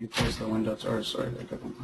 You close the windows, or sorry, I got them.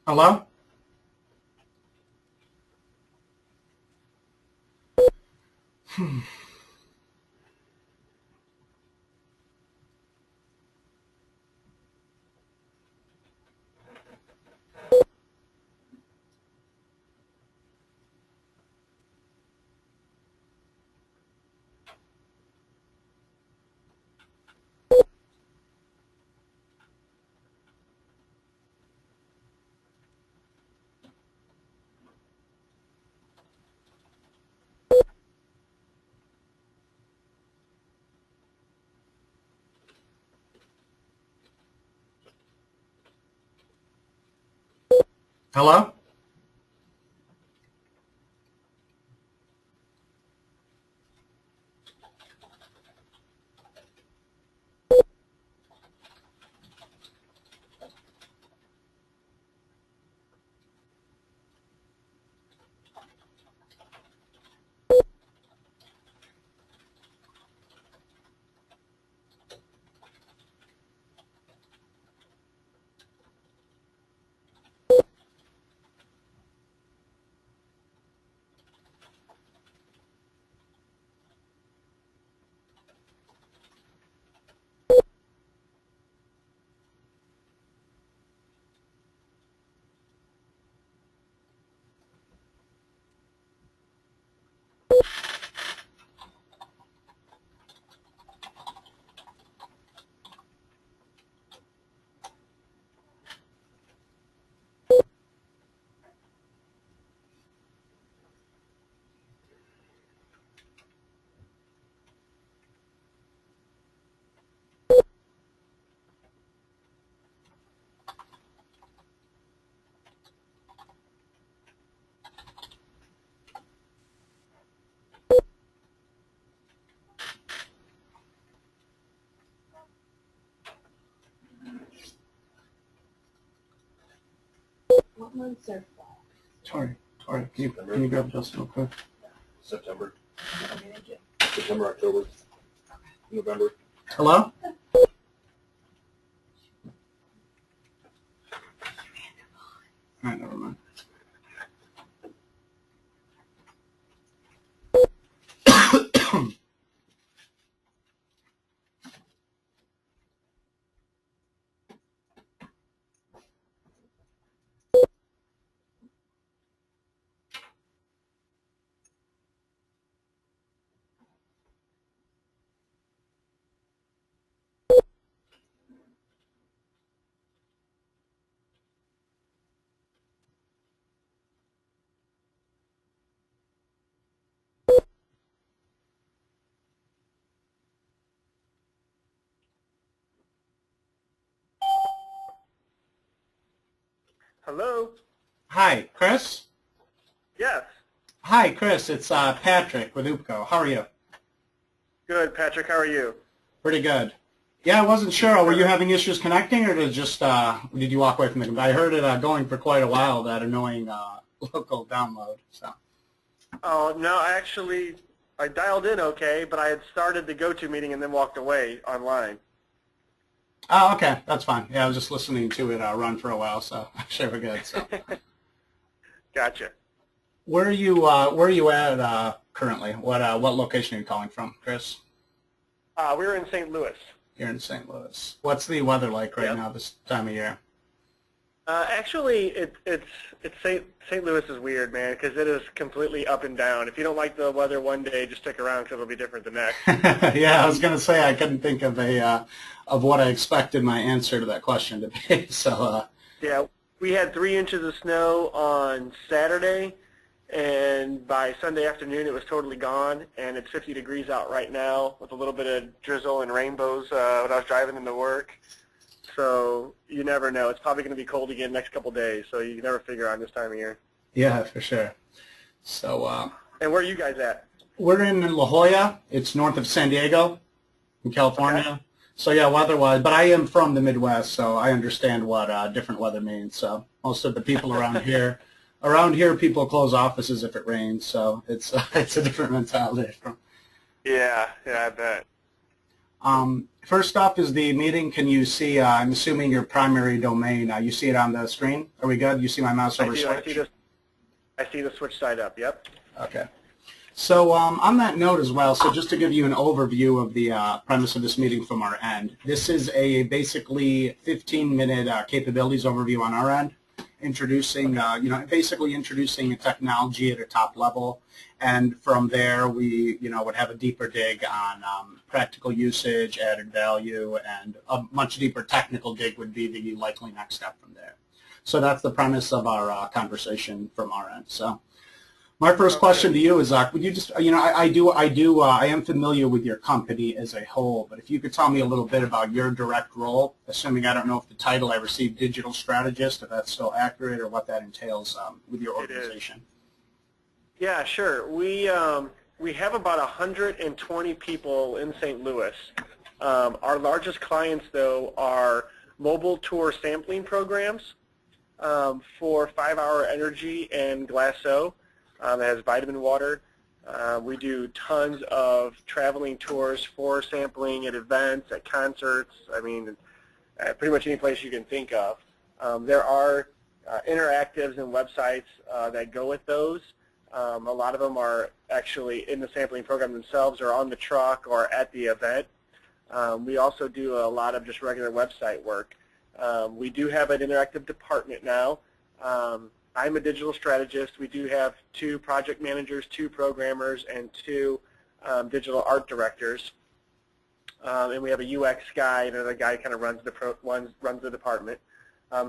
Hello? Hello? months are fall. Tori, can you grab Justin real quick? September, October, November. Hello? All right, never mind. Hello? Hi, Chris? Yes. Hi, Chris. It's Patrick with UPCO. How are you? Good, Patrick. How are you? Pretty good. Yeah, I wasn't sure. Were you having issues connecting, or did you walk away from the computer? I heard it going for quite a while, that annoying local download. So. Oh, no, I dialed in okay, but I had started the GoToMeeting and then walked away online. Oh, okay. That's fine. Yeah, I was just listening to it run for a while, so I'm sure we're good. So. Gotcha. Where are you at currently? What location are you calling from, Chris? We're in St. Louis. You're in St. Louis. What's the weather like right Yep. now this time of year? Actually, it's St. Louis is weird, man, because it is completely up and down. If you don't like the weather one day, just stick around because it'll be different the next. Yeah, I was going to say I couldn't think of of what I expected my answer to that question to be. So. Yeah, we had 3 inches of snow on Saturday, and by Sunday afternoon it was totally gone, and it's 50 degrees out right now with a little bit of drizzle and rainbows when I was driving into work. So you never know. It's probably going to be cold again next couple days, so you can never figure out this time of year. Yeah, for sure. So. And where are you guys at? We're in La Jolla. It's north of San Diego, in California. Okay. So yeah, weather-wise, but I am from the Midwest, so I understand what different weather means. So most of the people around here. Around here, people close offices if it rains, so it's a different mentality. Yeah, I bet. First off is the meeting. Can you see, I'm assuming your primary domain, you see it on the screen? Are we good? You see my mouse over switch? I see the switch side up, yep. Okay. So on that note as well, so just to give you an overview of the premise of this meeting from our end, this is a basically 15-minute capabilities overview on our end. Introducing, basically introducing a technology at a top level, and from there we, would have a deeper dig on practical usage, added value, and a much deeper technical dig would be the likely next step from there. So that's the premise of our conversation from our end. So. My first question to you is, would you just, I am familiar with your company as a whole, but if you could tell me a little bit about your direct role, assuming I don't know if the title I received, digital strategist, if that's still accurate, or what that entails with your organization. Yeah, sure. We have about 120 people in St. Louis. Our largest clients, though, are mobile tour sampling programs for 5 Hour Energy and Glasso. It has vitamin water. We do tons of traveling tours for sampling at events, at concerts, pretty much any place you can think of. There are interactives and websites that go with those. A lot of them are actually in the sampling program themselves or on the truck or at the event. We also do a lot of just regular website work. We do have an interactive department now. I'm a digital strategist. We do have 2 project managers, 2 programmers, and 2 digital art directors. And we have a UX guy, and another guy who kind of runs the department.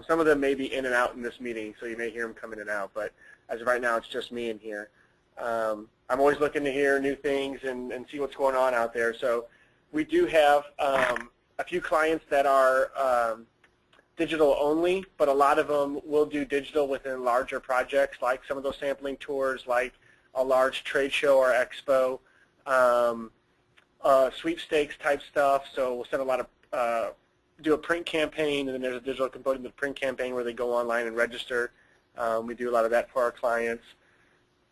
Some of them may be in and out in this meeting, so you may hear them come in and out. But as of right now, it's just me in here. I'm always looking to hear new things and see what's going on out there. So we do have a few clients that are digital only, but a lot of them will do digital within larger projects, like some of those sampling tours, like a large trade show or expo, sweepstakes type stuff. So we'll send a lot of, do a print campaign, and then there's a digital component of the print campaign where they go online and register. We do a lot of that for our clients.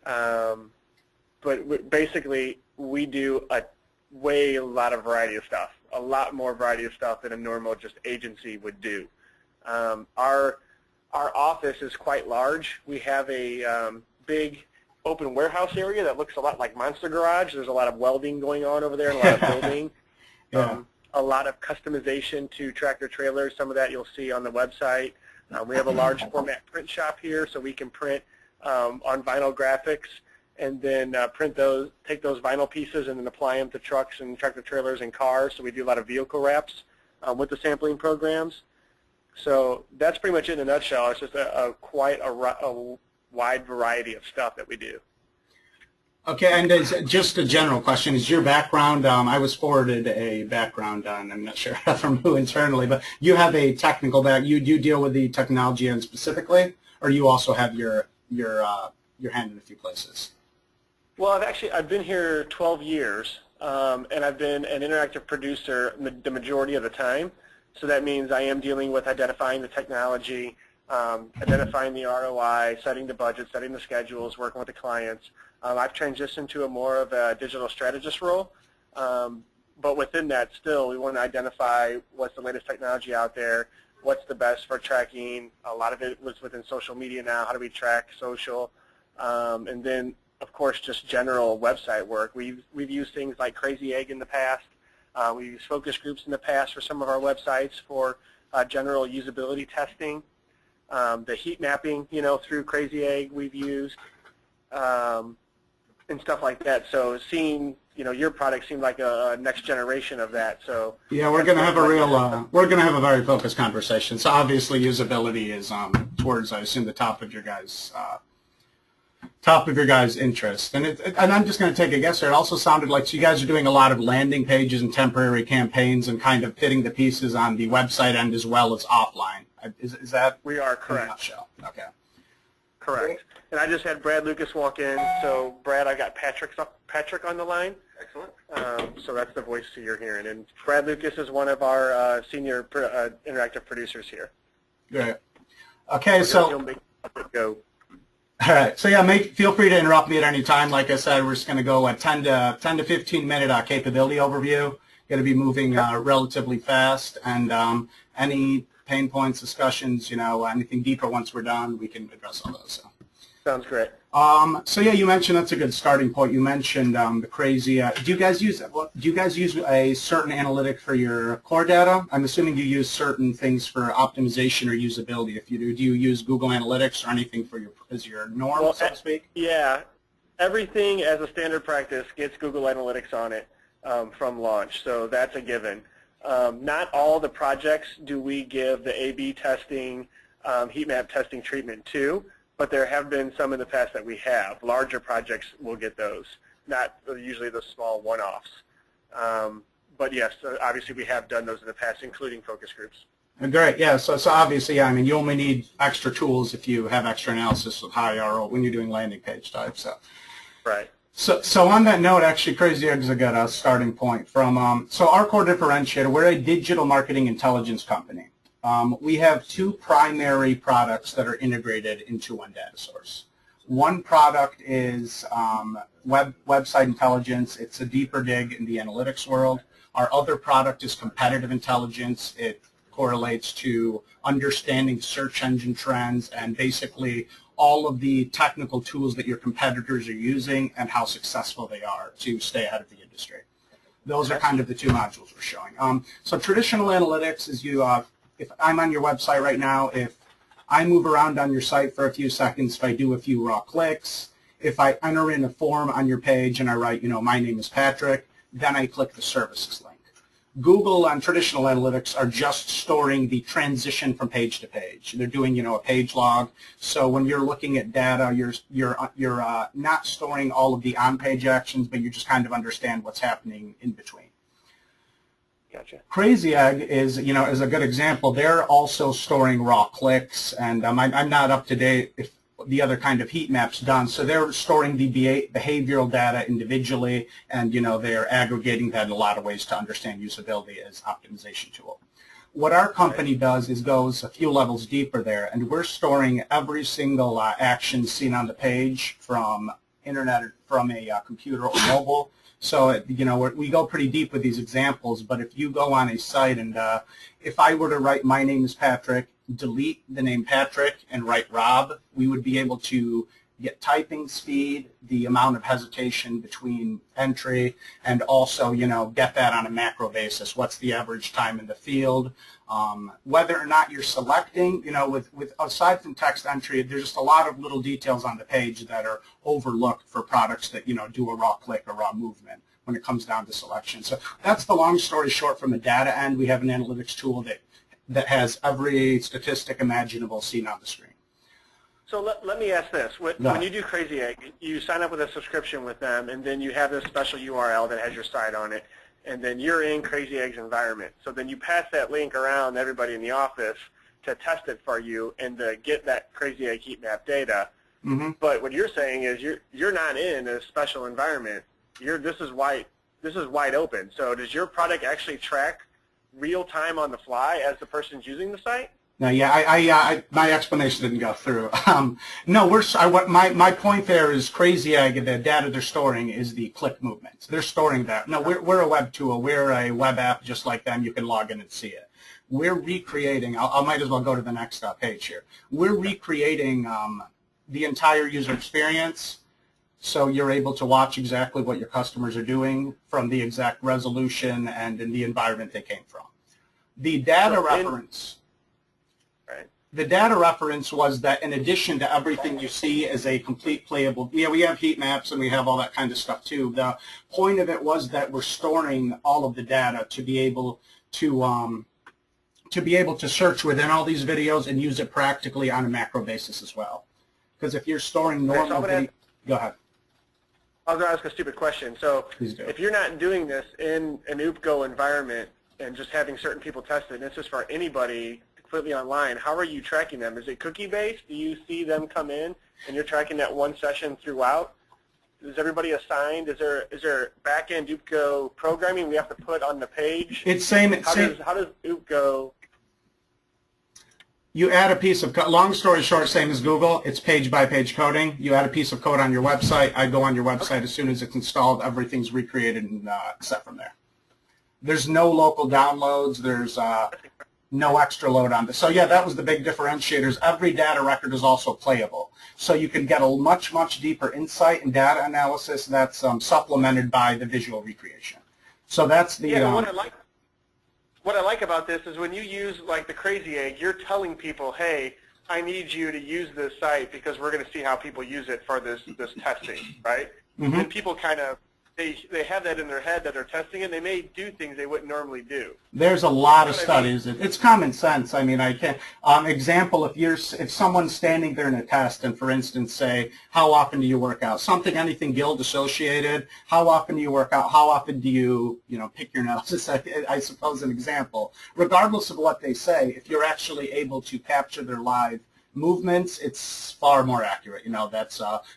But basically, we do a lot of variety of stuff, a lot more variety of stuff than a normal just agency would do. Our office is quite large. We have a big open warehouse area that looks a lot like Monster Garage. There's a lot of welding going on over there, and a lot of building. Yeah. A lot of customization to tractor trailers. Some of that you'll see on the website. We have a large format print shop here, so we can print on vinyl graphics and then take those vinyl pieces and then apply them to trucks and tractor trailers and cars. So we do a lot of vehicle wraps with the sampling programs. So that's pretty much it in a nutshell. It's just quite a wide variety of stuff that we do. Okay, and just a general question, is your background, I was forwarded a background on, I'm not sure from who internally, but you have a technical you deal with the technology end specifically, or you also have your hand in a few places? Well, I've been here 12 years, and I've been an interactive producer the majority of the time. So that means I am dealing with identifying the technology, identifying the ROI, setting the budget, setting the schedules, working with the clients. I've transitioned to a more of a digital strategist role, but within that still we want to identify what's the latest technology out there, what's the best for tracking. A lot of it was within social media now. How do we track social? And then, of course, just general website work. We've used things like Crazy Egg in the past. We've used focus groups in the past for some of our websites for general usability testing. The heat mapping, through Crazy Egg we've used, and stuff like that. So seeing, your product seemed like a next generation of that. So yeah, we're going to have a very focused conversation. So obviously usability is towards, I assume, the top of your guys' interest. And I'm just going to take a guess here. It also sounded like you guys are doing a lot of landing pages and temporary campaigns and kind of fitting the pieces on the website end as well as offline. Is that? We are correct. Okay. Correct. And I just had Brad Lucas walk in. So Brad, I got Patrick on the line. Excellent. So that's the voice you're hearing. And Brad Lucas is one of our senior interactive producers here. Great. Okay, so he'll make it go. All right. So yeah, feel free to interrupt me at any time. Like I said, we're just going to go a 10 to 15 minute capability overview. Going to be moving relatively fast, and any pain points, discussions, anything deeper once we're done, we can address all those. So. Sounds great. So yeah, you mentioned that's a good starting point. You mentioned the crazy. Do you guys use a certain analytic for your core data? I'm assuming you use certain things for optimization or usability. If you do you use Google Analytics or anything for your norm, so to speak? Yeah, everything as a standard practice gets Google Analytics on it from launch, so that's a given. Not all the projects do we give the A/B testing, heat map testing treatment to. But there have been some in the past that we have. Larger projects will get those, not usually the small one-offs. But yes, obviously we have done those in the past, including focus groups. Great, yeah. So obviously, yeah, I mean, you only need extra tools if you have extra analysis with high RO when you're doing landing page type. So. Right. So on that note, actually, Crazy Egg is a good starting point. So our core differentiator, we're a digital marketing intelligence company. We have two primary products that are integrated into one data source. One product is website intelligence. It's a deeper dig in the analytics world. Our other product is competitive intelligence. It correlates to understanding search engine trends and basically all of the technical tools that your competitors are using and how successful they are to stay ahead of the industry. Those are kind of the two modules we're showing. So traditional analytics is if I'm on your website right now, if I move around on your site for a few seconds, if I do a few raw clicks, if I enter in a form on your page and I write, my name is Patrick, then I click the services link. Google on traditional analytics are just storing the transition from page to page. They're doing, a page log. So when you're looking at data, you're not storing all of the on-page actions, but you just kind of understand what's happening in between. Gotcha. Crazy Egg is a good example. They're also storing raw clicks, and I'm not up to date if the other kind of heat maps done. So they're storing the behavioral data individually, and they're aggregating that in a lot of ways to understand usability as optimization tool. What our company does is goes a few levels deeper there, and we're storing every single action seen on the page from internet, from a computer or mobile. So, we go pretty deep with these examples, but if you go on a site and if I were to write "my name is Patrick," delete the name Patrick and write Rob, we would be able to get typing speed, the amount of hesitation between entry, and also, get that on a macro basis. What's the average time in the field? Whether or not you're selecting, with aside from text entry, there's just a lot of little details on the page that are overlooked for products that, do a raw click or raw movement when it comes down to selection. So that's the long story short from the data end. We have an analytics tool that has every statistic imaginable seen on the screen. So let me ask this. When you do Crazy Egg, you sign up with a subscription with them, and then you have this special URL that has your site on it, and then you're in Crazy Egg's environment. So then you pass that link around to everybody in the office to test it for you and to get that Crazy Egg heat map data. Mm-hmm. But what you're saying is you're not in a special environment. This is wide open. So does your product actually track real time on the fly as the person's using the site? No, yeah, my explanation didn't go through. No, my point there is Crazy Egg, the data they're storing is the click movements. They're storing that. No, we're a web tool. We're a web app just like them. You can log in and see it. We're recreating. I might as well go to the next page here. We're recreating the entire user experience, so you're able to watch exactly what your customers are doing from the exact resolution and in the environment they came from. The data reference. The data reference was that in addition to everything you see as a complete playable, we have heat maps and we have all that kind of stuff too. The point of it was that we're storing all of the data to be able to search within all these videos and use it practically on a macro basis as well. Because if you're storing normal video, go ahead. I was going to ask a stupid question. So if you're not doing this in an OOPGO environment and just having certain people test it, and this is for anybody completely online, how are you tracking them? Is it cookie-based? Do you see them come in and you're tracking that one session throughout? Is everybody assigned? Is there back-end OOPGO programming we have to put on the page? It's same. How does OOPGO? You add a piece of code. Long story short, same as Google. It's page-by-page coding. You add a piece of code on your website. I go on your website as soon as it's installed. Everything's recreated and set from there. There's no local downloads. There's no extra load on this. So yeah, that was the big differentiators. Every data record is also playable. So you can get a much, much deeper insight and data analysis that's supplemented by the visual recreation. So that's the... Yeah, what I like about this is when you use like the Crazy Egg, you're telling people, hey, I need you to use this site because we're going to see how people use it for this testing, right? Mm-hmm. And people kind of, they have that in their head that they're testing it, and they may do things they wouldn't normally do. There's a lot of studies. It's common sense. I mean, I can example, if someone's standing there in a test and, for instance, say, how often do you work out? Anything guild associated. How often do you work out? How often do you, pick your nose? I suppose an example. Regardless of what they say, if you're actually able to capture their live movements, it's far more accurate.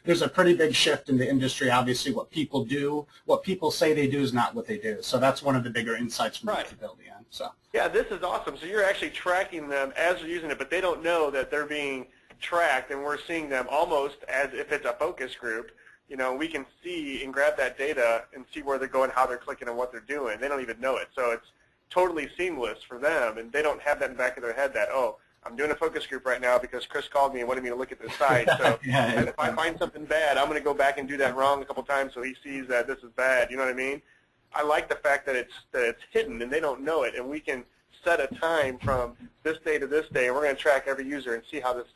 There's a pretty big shift in the industry. Obviously, what people do, what people say they do is not what they do. So that's one of the bigger insights from the capability end. So yeah, this is awesome. So you're actually tracking them as they're using it, but they don't know that they're being tracked, and we're seeing them almost as if it's a focus group. We can see and grab that data and see where they're going, how they're clicking, and what they're doing. They don't even know it. So it's totally seamless for them, and they don't have that in the back of their head that, oh, I'm doing a focus group right now because Chris called me and wanted me to look at this site. So if I find something bad, I'm going to go back and do that wrong a couple times so he sees that this is bad. You know what I mean? I like the fact that it's hidden and they don't know it, and we can set a time from this day to this day, and we're going to track every user and see how this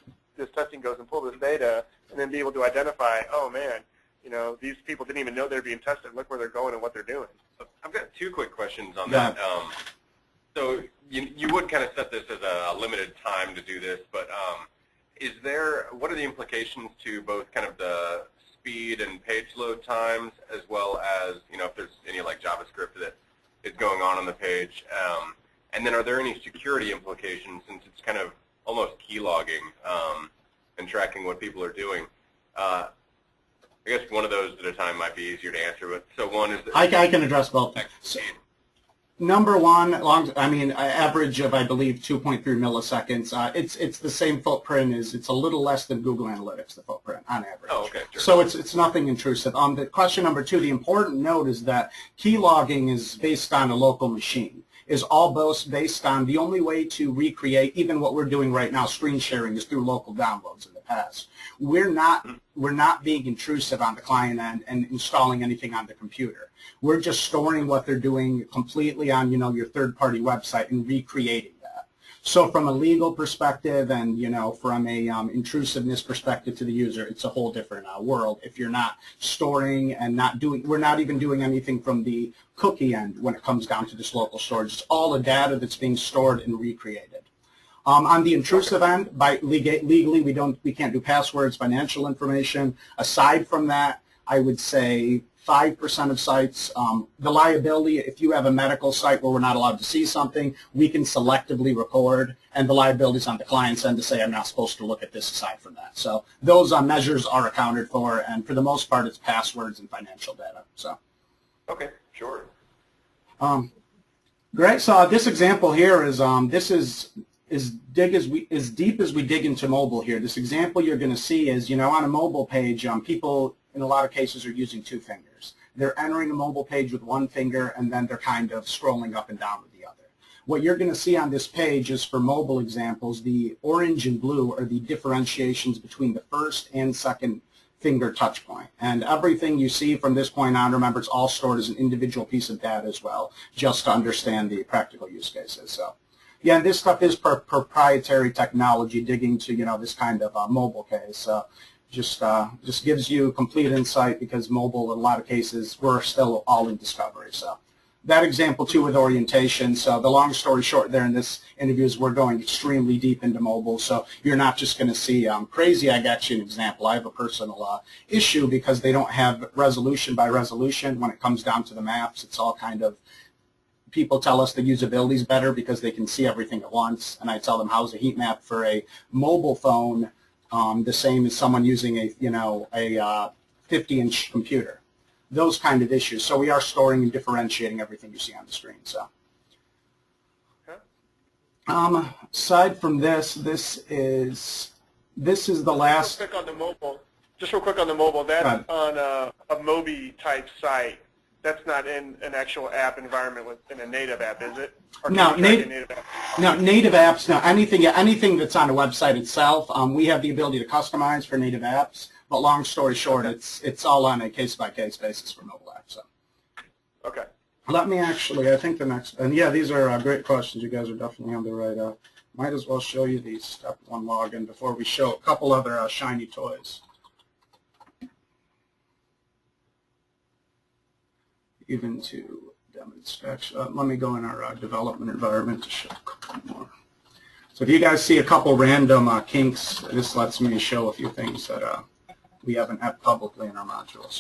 testing goes and pull this data, and then be able to identify, oh man, these people didn't even know they're being tested. Look where they're going and what they're doing. I've got two quick questions on that. So you would kind of set this as a limited time to do this, but what are the implications to both kind of the speed and page load times, as well as, if there's any like JavaScript that is going on the page? And then are there any security implications, since it's kind of almost key logging and tracking what people are doing? I guess one of those at a time might be easier to answer, but so one is... I can address both. Number one, average of, I believe, 2.3 milliseconds. It's the same footprint it's a little less than Google Analytics, the footprint on average. Oh, okay, sure. So it's nothing intrusive. The question number two, the important note is that key logging is based on a local machine. Is all based on the only way to recreate even what we're doing right now, screen sharing, is through local downloads in the past. We're not being intrusive on the client end and installing anything on the computer. We're just storing what they're doing completely on, your third-party website and recreating that. So from a legal perspective and, from a intrusiveness perspective to the user, it's a whole different world if you're not storing and we're not even doing anything from the cookie end when it comes down to this local storage. It's all the data that's being stored and recreated. On the intrusive end, legally, we can't do passwords, financial information. Aside from that, I would say 5% of sites. The liability, if you have a medical site where we're not allowed to see something, we can selectively record, and the liability is on the client's end to say, I'm not supposed to look at this aside from that. So those measures are accounted for, and for the most part, it's passwords and financial data. So. Okay, sure. Great. So this example here is as deep as we dig into mobile here. This example you're going to see is, on a mobile page, people in a lot of cases are using two fingers. They're entering a mobile page with one finger, and then they're kind of scrolling up and down with the other. What you're going to see on this page is, for mobile examples, the orange and blue are the differentiations between the first and second finger touch point. And everything you see from this point on, remember, it's all stored as an individual piece of data as well, just to understand the practical use cases. So. Yeah, this stuff is proprietary technology, digging to this kind of mobile case. Just gives you complete insight, because mobile, in a lot of cases, we're still all in discovery. So that example too with orientation. So the long story short there in this interview is we're going extremely deep into mobile. So you're not just going to see crazy. I got you an example. I have a personal issue because they don't have resolution by resolution when it comes down to the maps. It's all kind of. People tell us the usability is better because they can see everything at once, and I tell them, how's a heat map for a mobile phone the same as someone using a 50-inch computer? Those kind of issues. So we are storing and differentiating everything you see on the screen. So, okay. Aside from this, this is the last. Real quick on the mobile. Just real quick on the mobile. That's on a Mobi type site. That's not in an actual app environment in a native app, is it? Or no, native apps. No, anything that's on a website itself. We have the ability to customize for native apps, but long story short, okay, it's all on a case-by-case basis for mobile apps. So. Okay. Let me actually. I think the next. And yeah, these are great questions. You guys are definitely on the right. Might as well show you the step one login before we show a couple other shiny toys. Even to demonstration. Let me go in our development environment to show a couple more. So if you guys see a couple random kinks, this lets me show a few things that we haven't had publicly in our module.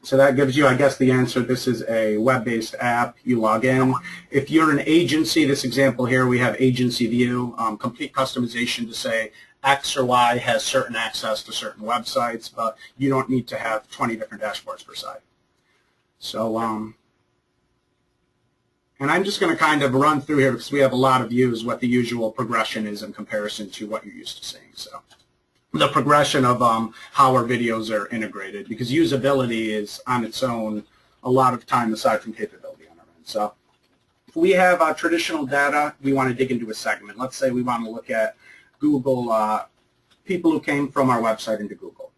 So that gives you, I guess, the answer. This is a web-based app. You log in. If you're an agency, this example here, we have agency view, complete customization to say X or Y has certain access to certain websites, but you don't need to have 20 different dashboards per site. So, and I'm just going to kind of run through here because we have a lot of views what the usual progression is in comparison to what you're used to seeing. So the progression of how our videos are integrated, because usability is on its own a lot of time aside from capability on our end. So if we have traditional data, we want to dig into a segment. Let's say we want to look at Google, people who came from our website into Google.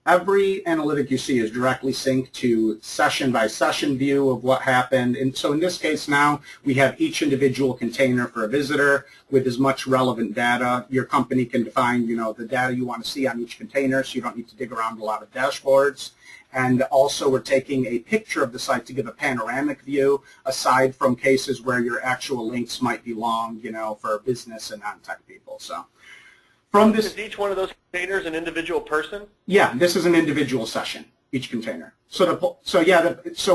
Every analytic you see is directly synced to session-by-session view of what happened. And so in this case now, we have each individual container for a visitor with as much relevant data. Your company can define, the data you want to see on each container, so you don't need to dig around a lot of dashboards. And also we're taking a picture of the site to give a panoramic view, aside from cases where your actual links might be long, for business and non-tech people. So. Is each one of those containers an individual person? Yeah, this is an individual session, each container. So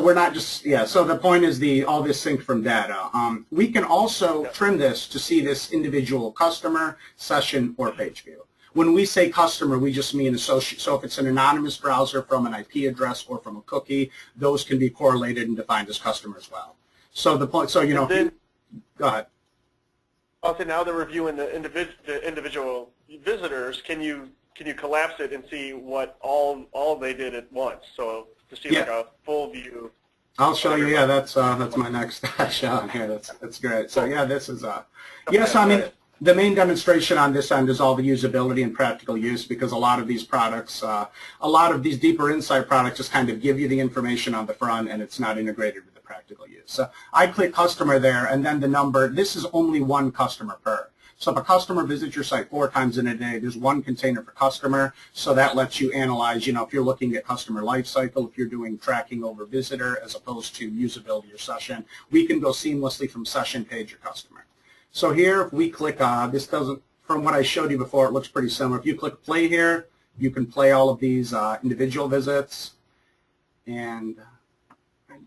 we're not just So the point is all this synced from data. We can also trim this to see this individual customer, session, or page view. when we say customer, we just mean associate. So if it's an anonymous browser from an IP address or from a cookie, those can be correlated and defined as customer as well. So the point, so, you know, go ahead. Also, now they're reviewing the individual visitors. Can you collapse it and see what all they did at once? So to see like a full view. I'll show you. Yeah, that's my next shot here. That's great. So yeah, this is yes. I mean, the main demonstration on this end is all the usability and practical use, because a lot of these products, a lot of these deeper insight products just kind of give you the information on the front, and it's not integrated with the practical use. So I click customer there, and then the number. This is only one customer per. So if a customer visits your site 4 times in a day, there's one container for customer, so that lets you analyze, you know, if you're looking at customer life cycle, if you're doing tracking over visitor as opposed to usability or session, we can go seamlessly from session, page, or customer. So here, if we click, this doesn't, from what I showed you before, it looks pretty similar. If you click play here, you can play all of these individual visits, and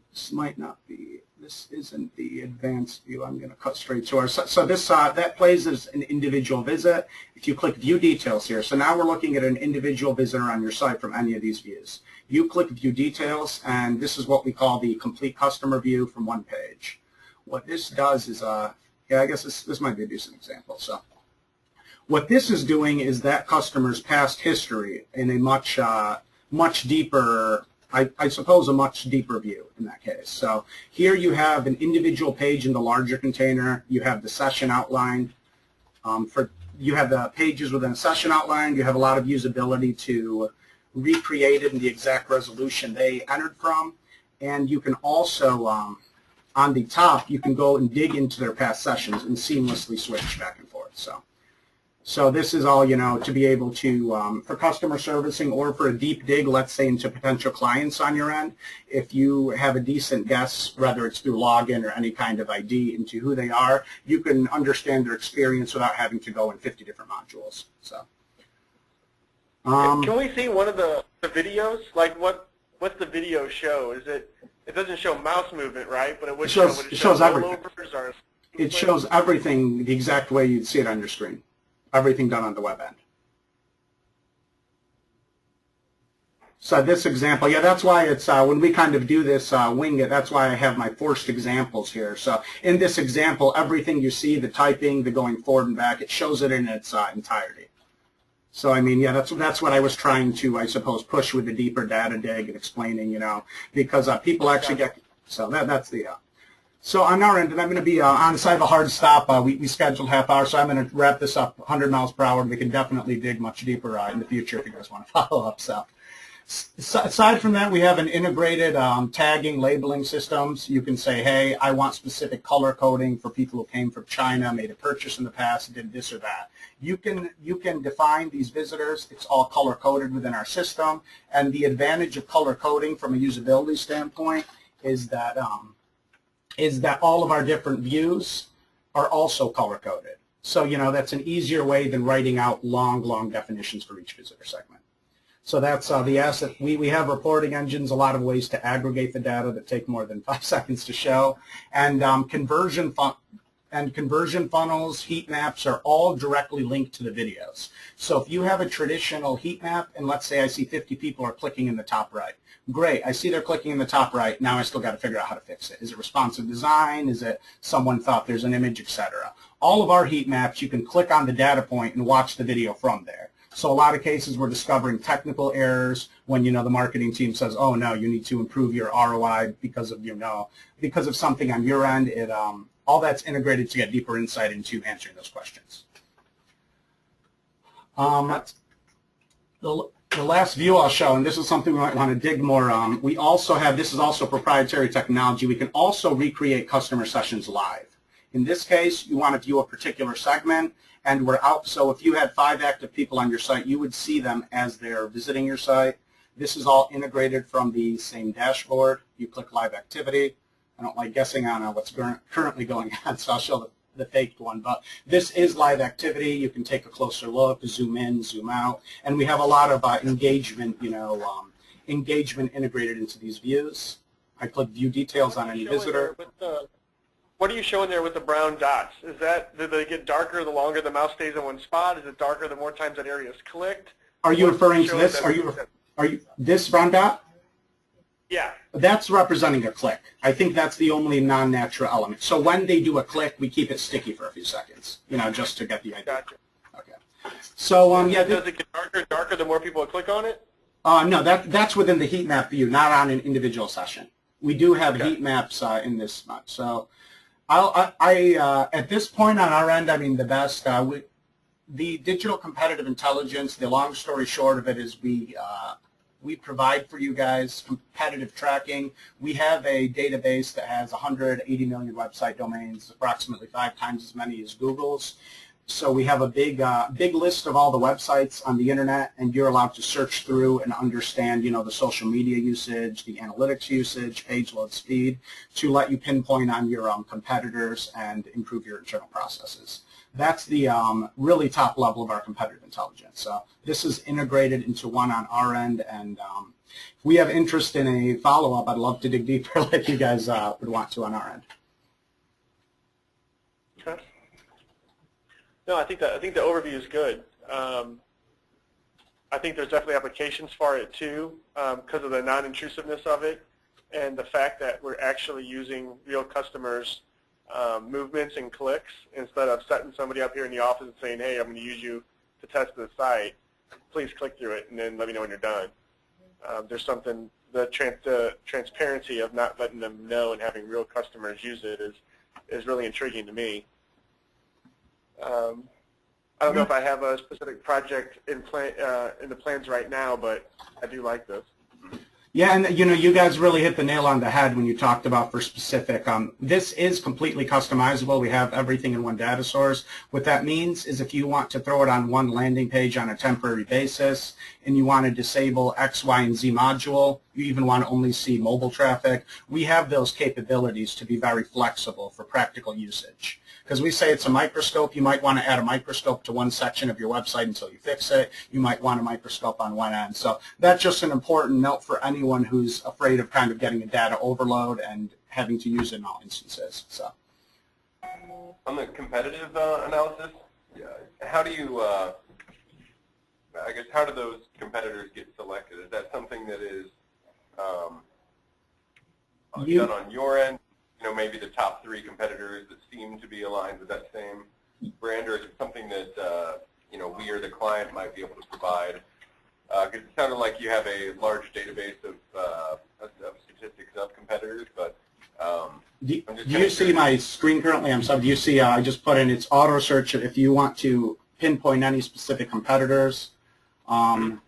this might not be, this isn't the advanced view. I'm going to cut straight to our, so this, that plays as an individual visit. If you click view details here, so now we're looking at an individual visitor on your site from any of these views. You click view details, and this is what we call the complete customer view from one page. What this does is, yeah, I guess this might be a decent example. So what this is doing is that customer's past history in a much deeper, I suppose a much deeper view in that case. So here you have an individual page in the larger container. You have the session outlined. You have the pages within a session outlined. You have a lot of usability to recreate it in the exact resolution they entered from. And you can also, on the top, you can go and dig into their past sessions and seamlessly switch back and forth. So this is all, you know, to be able to, for customer servicing or for a deep dig, let's say, into potential clients on your end, if you have a decent guess, whether it's through login or any kind of ID into who they are, you can understand their experience without having to go in 50 different modules. So, can we see one of the videos? Like what's the video show? Is it doesn't show mouse movement, right? But it shows everything. It shows everything the exact way you'd see it on your screen. Everything done on the web end. So this example, yeah, that's why it's, when we kind of do this wing it, that's why I have my forced examples here. So in this example, everything you see, the typing, the going forward and back, it shows it in its entirety. So, I mean, yeah, that's what I was trying to, I suppose, push with the deeper data dig and explaining, you know, because people actually get, so that's the, so on our end, and I'm going to be on site of a hard stop. We scheduled half hour, so I'm going to wrap this up 100 miles per hour. We can definitely dig much deeper in the future if you guys want to follow up. So aside from that, we have an integrated tagging, labeling systems. You can say, hey, I want specific color coding for people who came from China, made a purchase in the past, did this or that. You can define these visitors. It's all color coded within our system. And the advantage of color coding from a usability standpoint is that all of our different views are also color-coded. So, you know, that's an easier way than writing out long definitions for each visitor segment. So that's the asset. We have reporting engines, a lot of ways to aggregate the data that take more than 5 seconds to show. And conversion funnels, heat maps are all directly linked to the videos. So if you have a traditional heat map, and let's say I see 50 people are clicking in the top right, great, I see they're clicking in the top right, now I still got to figure out how to fix it. Is it responsive design? Is it someone thought there's an image, etc.? All of our heat maps, you can click on the data point and watch the video from there. So a lot of cases we're discovering technical errors when, you know, the marketing team says, oh no, you need to improve your ROI because of, you know, because of something on your end. It, all that's integrated to get deeper insight into answering those questions. The last view I'll show, and this is something we might want to dig more, we also have, this is also proprietary technology, we can also recreate customer sessions live. In this case, you want to view a particular segment, and we're out, so if you had 5 active people on your site, you would see them as they're visiting your site. This is all integrated from the same dashboard. You click live activity. I don't like guessing on what's currently going on, so I'll show the faked one. But this is live activity. You can take a closer look, zoom in, zoom out, and we have a lot of engagement, you know, engagement integrated into these views. I click view details on any visitor. What are you showing there with the brown dots? Is that, do they get darker the longer the mouse stays in one spot? Is it darker the more times that area is clicked? Are you referring to this? Are you this brown dot? Yeah. That's representing a click. I think that's the only non-natural element. So when they do a click, we keep it sticky for a few seconds, just to get the idea. Gotcha. Okay. So yeah. Does it get darker the more people click on it? No, that's within the heat map view, not on an individual session. We do have heat maps in this month. So at this point on our end, I mean, the best, the digital competitive intelligence, the long story short of it is we provide for you guys competitive tracking. We have a database that has 180 million website domains, approximately 5 times as many as Google's. So we have a big list of all the websites on the internet, and you're allowed to search through and understand, the social media usage, the analytics usage, page load speed, to let you pinpoint on your competitors and improve your internal processes. That's the really top level of our competitive intelligence. So this is integrated into one on our end, and if we have interest in a follow-up, I'd love to dig deeper like you guys would want to on our end. Okay. No, I think the overview is good. I think there's definitely applications for it too, because of the non-intrusiveness of it, and the fact that we're actually using real customers' movements and clicks instead of setting somebody up here in the office and saying, "Hey, I'm going to use you to test this site. Please click through it and then let me know when you're done." There's something, the transparency of not letting them know and having real customers use it is really intriguing to me. I don't know if I have a specific project in the plans right now, but I do like this. Yeah, and you guys really hit the nail on the head when you talked about for specific. This is completely customizable. We have everything in one data source. What that means is if you want to throw it on one landing page on a temporary basis and you want to disable X, Y, and Z module, you even want to only see mobile traffic, we have those capabilities to be very flexible for practical usage. Because we say it's a microscope, you might want to add a microscope to one section of your website until you fix it. You might want a microscope on one end. So that's just an important note for anyone who's afraid of kind of getting a data overload and having to use it in all instances. So, on the competitive analysis, how do you, I guess, how do those competitors get selected? Is that something that is done on your end? Maybe the top 3 competitors that seem to be aligned with that same brand, or is it something that we or the client might be able to provide? Because it sounded like you have a large database of statistics of competitors, but do you see my screen currently? I'm sorry. Do you see? I just put in its auto search. If you want to pinpoint any specific competitors,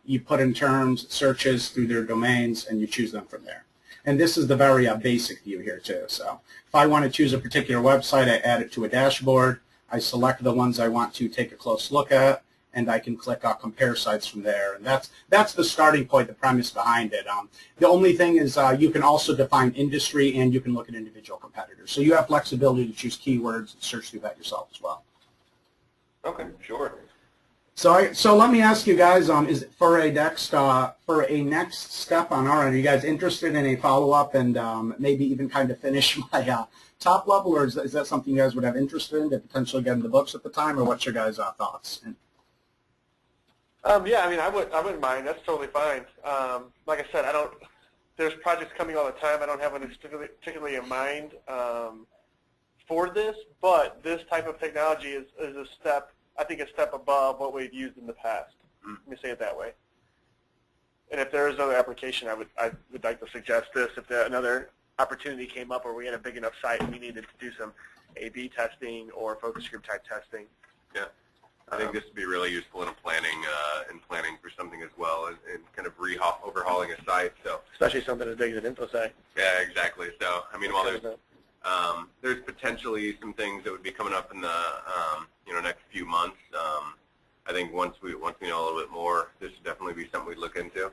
you put in terms, searches through their domains, and you choose them from there. And this is the very basic view here too. So if I want to choose a particular website, I add it to a dashboard. I select the ones I want to take a close look at, and I can click compare sites from there. And that's the starting point, the premise behind it. The only thing is you can also define industry, and you can look at individual competitors. So you have flexibility to choose keywords and search through that yourself as well. Okay, sure. So let me ask you guys, is for a next step on our end, are you guys interested in a follow-up and maybe even kind of finish my top level, or is that something you guys would have interest in to potentially get in the books at the time, or what's your guys' thoughts? Yeah, I mean, I wouldn't mind. That's totally fine. Like I said, there's projects coming all the time. I don't have one particularly in mind for this, but this type of technology is a step. I think a step above what we've used in the past. Let me say it that way. And if there is another application, I would like to suggest this. If another opportunity came up where we had a big enough site and we needed to do some A/B testing or focus group type testing. Yeah, I think this would be really useful in planning for something as well, and kind of overhauling a site. So especially something as big as an InfoSec. Yeah, exactly. So I mean, while there's potentially some things that would be coming up in the next few months. I think once we know a little bit more, this would definitely be something we'd look into.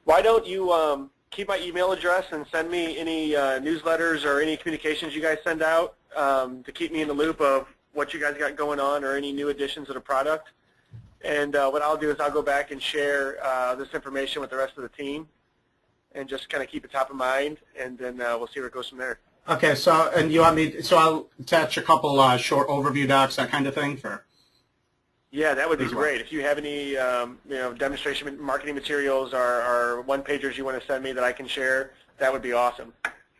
Why don't you keep my email address and send me any newsletters or any communications you guys send out to keep me in the loop of what you guys got going on or any new additions to the product. And what I'll do is I'll go back and share this information with the rest of the team and just kind of keep it top of mind, and then we'll see where it goes from there. Okay, so, and you want me, so I'll attach a couple short overview docs, that kind of thing for? Yeah, that would be As well. great. If you have any, demonstration marketing materials or one-pagers you want to send me that I can share, that would be awesome.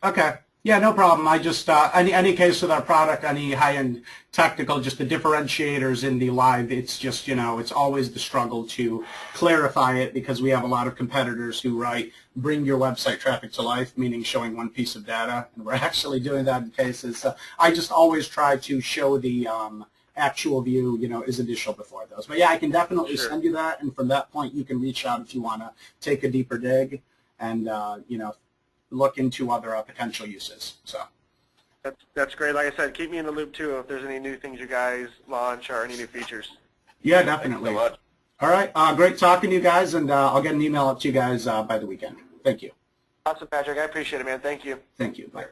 Okay. Yeah, no problem. I just, any case with our product, any high-end technical, just the differentiators in the live, it's just, it's always the struggle to clarify it because we have a lot of competitors who write, bring your website traffic to life, meaning showing one piece of data, and we're actually doing that in cases. So I just always try to show the actual view, is initial before those. But yeah, I can definitely send you that, and from that point, you can reach out if you want to take a deeper dig and, look into other potential uses. So That's great. Like I said, keep me in the loop too if there's any new things you guys launch or any new features. yeah, definitely. Thanks so much. All right, great talking to you guys, and I'll get an email up to you guys by the weekend. Thank you. Awesome, Patrick. I appreciate it, man. Thank you. Thank you. Bye.